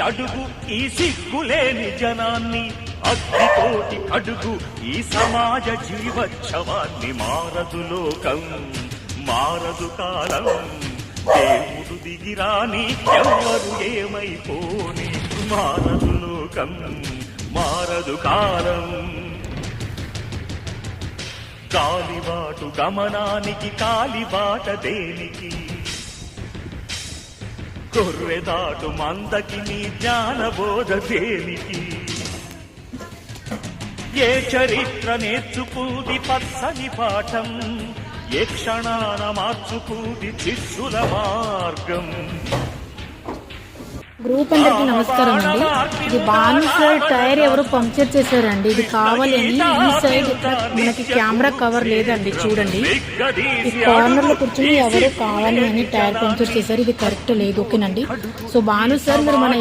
అడుగు ఈ సిగ్గులేని జనాన్ని, అగ్నితోటి అడుగు ఈ సమాజ జీవోత్సవాన్ని. మారదు లోకం, మారదు కాలం, దేవుడు దిగిరాని ఎవరు ఏమైపోని. మారదు లోకం, మారదు కాలం. కాలిబాటు గమనానికి కాలిబాట దేనికి, కొర్రెదాటు మందకి నీ జ్ఞానబోధ దేనికి. ఏ చరిత్ర నేర్చుకుంది పచ్చని పాఠం, ఏ క్షణాన మార్చుకుంది శిష్యుల మార్గం. గ్రూప్ అందరికి నమస్కారం అండి. ఇది భాను సార్ టైర్ ఎవరు పంక్చర్ చేశారండి. ఇది కావాలి అని ఈ సైడ్ మనకి కెమెరా కవర్ లేదండి, చూడండి. ఈ కార్నర్ లో కూర్చొని ఎవరు కావాలి అని టైర్ పంక్చర్ చేశారు. ఇది కరెక్ట్ లేదు, ఓకేనండి. సో భాను సార్ మీరు మన